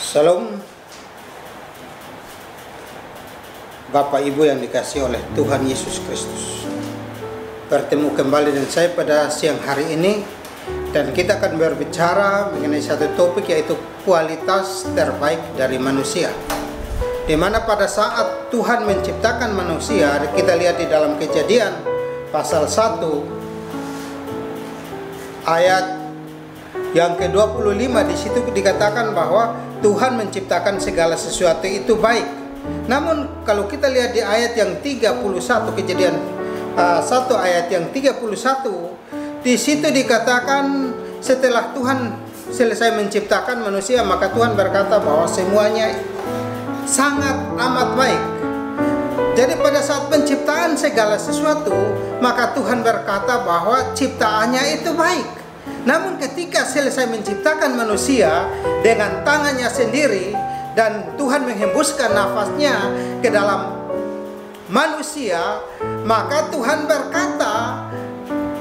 Salam Bapak Ibu yang dikasihi oleh Tuhan Yesus Kristus. Bertemu kembali dengan saya pada siang hari ini, dan kita akan berbicara mengenai satu topik, yaitu kualitas terbaik dari manusia. Di mana pada saat Tuhan menciptakan manusia, kita lihat di dalam Kejadian pasal 1 ayat yang ke-25, di situ dikatakan bahwa Tuhan menciptakan segala sesuatu itu baik. Namun kalau kita lihat di ayat yang 31, Kejadian 1 ayat yang 31, di situ dikatakan setelah Tuhan selesai menciptakan manusia, maka Tuhan berkata bahwa semuanya sangat amat baik. Jadi pada saat penciptaan segala sesuatu, maka Tuhan berkata bahwa ciptaannya itu baik. Namun ketika selesai menciptakan manusia dengan tangannya sendiri, dan Tuhan menghembuskan nafasnya ke dalam manusia, maka Tuhan berkata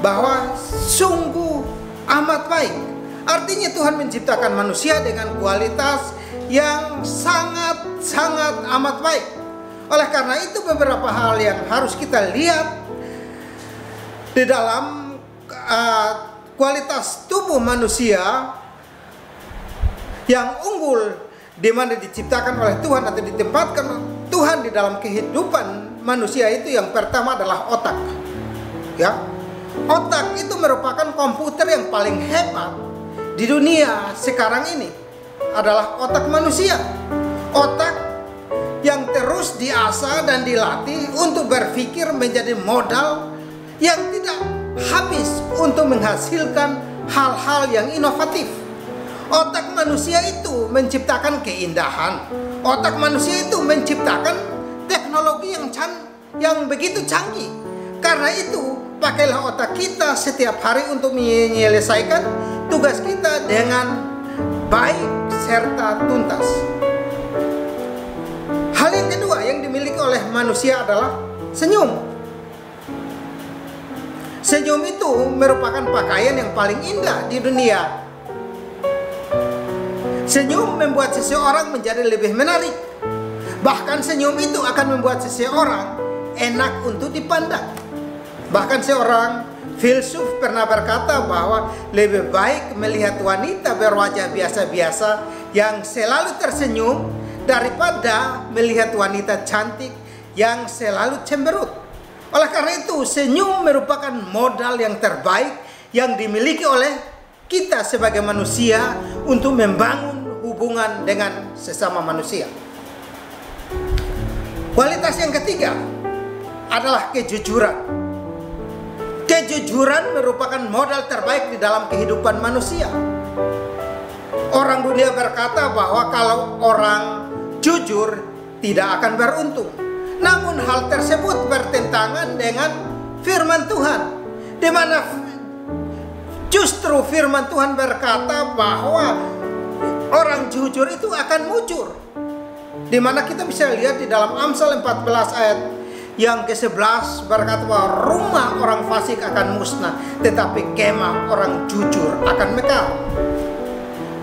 bahwa sungguh amat baik. Artinya Tuhan menciptakan manusia dengan kualitas yang sangat amat baik. Oleh karena itu beberapa hal yang harus kita lihat di dalam kualitas tubuh manusia yang unggul, di mana diciptakan oleh Tuhan atau ditempatkan Tuhan di dalam kehidupan manusia itu. Yang pertama adalah otak. Ya, otak itu merupakan komputer yang paling hebat di dunia sekarang ini, adalah otak manusia. Otak yang terus diasah dan dilatih untuk berpikir menjadi modal yang tidak habis untuk menghasilkan hal-hal yang inovatif. Otak manusia itu menciptakan keindahan. Otak manusia itu menciptakan teknologi yang begitu canggih. Karena itu, pakailah otak kita setiap hari untuk menyelesaikan tugas kita dengan baik serta tuntas. Hal yang kedua yang dimiliki oleh manusia adalah senyum. Senyum itu merupakan pakaian yang paling indah di dunia. Senyum membuat seseorang menjadi lebih menarik. Bahkan senyum itu akan membuat seseorang enak untuk dipandang. Bahkan seorang filsuf pernah berkata bahwa lebih baik melihat wanita berwajah biasa-biasa yang selalu tersenyum daripada melihat wanita cantik yang selalu cemberut. Oleh karena itu, senyum merupakan modal yang terbaik yang dimiliki oleh kita sebagai manusia untuk membangun hubungan dengan sesama manusia. Kualitas yang ketiga adalah kejujuran. Kejujuran merupakan modal terbaik di dalam kehidupan manusia. Orang dunia berkata bahwa kalau orang jujur tidak akan beruntung. Namun hal tersebut bertentangan dengan firman Tuhan, di mana justru firman Tuhan berkata bahwa orang jujur itu akan mujur. Di mana kita bisa lihat di dalam Amsal 14 ayat yang ke-11 berkata bahwa rumah orang fasik akan musnah, tetapi kemah orang jujur akan mekar.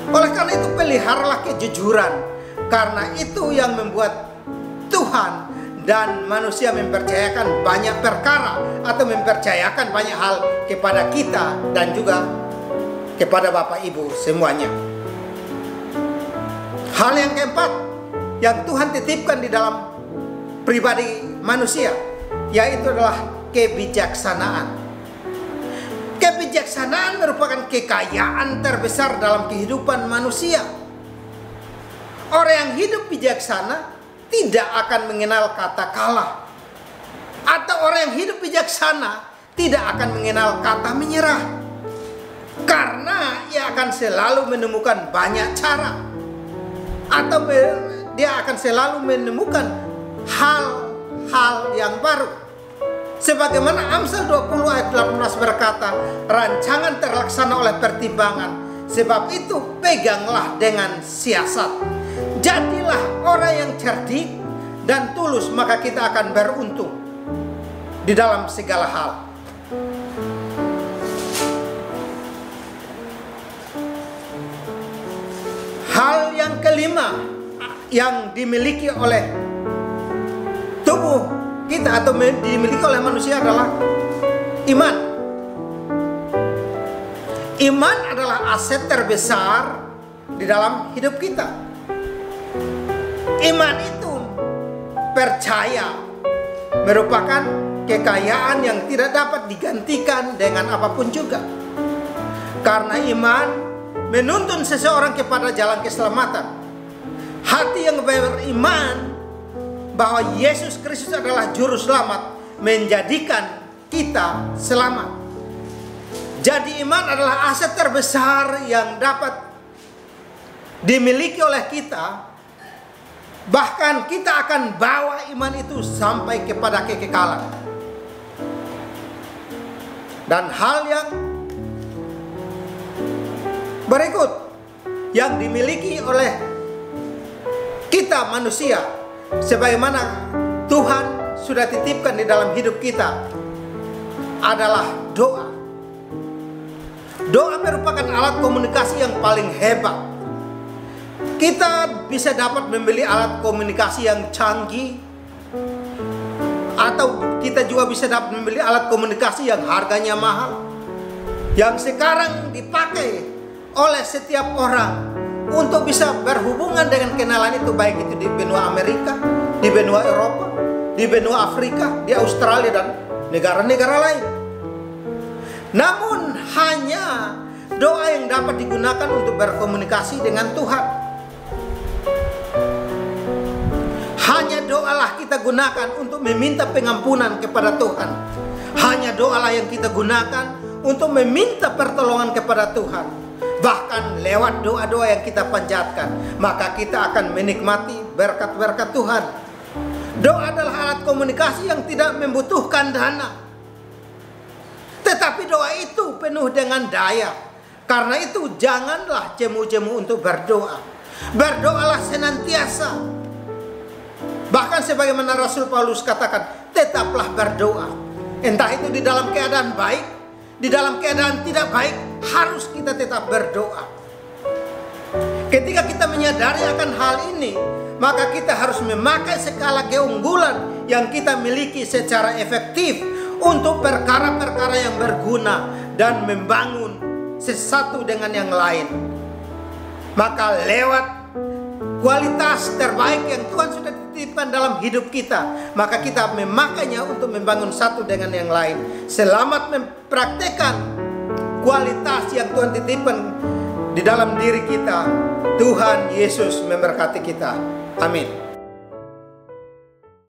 Oleh karena itu, peliharalah kejujuran, karena itu yang membuat Tuhan dan manusia mempercayakan banyak perkara atau mempercayakan banyak hal kepada kita dan juga kepada Bapak Ibu semuanya. Hal yang keempat yang Tuhan titipkan di dalam pribadi manusia, yaitu adalah kebijaksanaan. Kebijaksanaan merupakan kekayaan terbesar dalam kehidupan manusia. Orang yang hidup bijaksana tidak akan mengenal kata kalah. Atau orang yang hidup bijaksana tidak akan mengenal kata menyerah. Karena ia akan selalu menemukan banyak cara. Atau dia akan selalu menemukan hal-hal yang baru. Sebagaimana Amsal 20 ayat 18 berkata, rancangan terlaksana oleh pertimbangan. Sebab itu peganglah dengan siasat. Jadilah orang yang cerdik dan tulus, maka kita akan beruntung di dalam segala hal. Hal yang kelima yang dimiliki oleh tubuh kita atau dimiliki oleh manusia adalah iman. Iman adalah aset terbesar di dalam hidup kita. Iman itu percaya merupakan kekayaan yang tidak dapat digantikan dengan apapun juga. Karena iman menuntun seseorang kepada jalan keselamatan. Hati yang beriman bahwa Yesus Kristus adalah juru selamat menjadikan kita selamat. Jadi iman adalah aset terbesar yang dapat dimiliki oleh kita. Bahkan kita akan bawa iman itu sampai kepada kekekalan. Dan hal yang berikut yang dimiliki oleh kita manusia, sebagaimana Tuhan sudah titipkan di dalam hidup kita, adalah doa. Doa merupakan alat komunikasi yang paling hebat. Kita bisa dapat membeli alat komunikasi yang canggih, atau kita juga bisa dapat membeli alat komunikasi yang harganya mahal, yang sekarang dipakai oleh setiap orang untuk bisa berhubungan dengan kenalan itu, baik itu di benua Amerika, di benua Eropa, di benua Afrika, di Australia, dan negara-negara lain. Namun hanya doa yang dapat digunakan untuk berkomunikasi dengan Tuhan. Hanya doalah kita gunakan untuk meminta pengampunan kepada Tuhan. Hanya doalah yang kita gunakan untuk meminta pertolongan kepada Tuhan. Bahkan lewat doa-doa yang kita panjatkan, maka kita akan menikmati berkat-berkat Tuhan. Doa adalah alat komunikasi yang tidak membutuhkan dana. Tetapi doa itu penuh dengan daya. Karena itu janganlah jemu-jemu untuk berdoa. Berdoalah senantiasa. Bahkan sebagaimana Rasul Paulus katakan, tetaplah berdoa. Entah itu di dalam keadaan baik, di dalam keadaan tidak baik, harus kita tetap berdoa. Ketika kita menyadari akan hal ini, maka kita harus memakai segala keunggulan yang kita miliki secara efektif untuk perkara-perkara yang berguna dan membangun sesuatu dengan yang lain. Maka lewat kualitas terbaik yang Tuhan sudah titipkan dalam hidup kita, maka kita memakainya untuk membangun satu dengan yang lain. Selamat mempraktekkan kualitas yang Tuhan titipkan di dalam diri kita. Tuhan Yesus memberkati kita. Amin.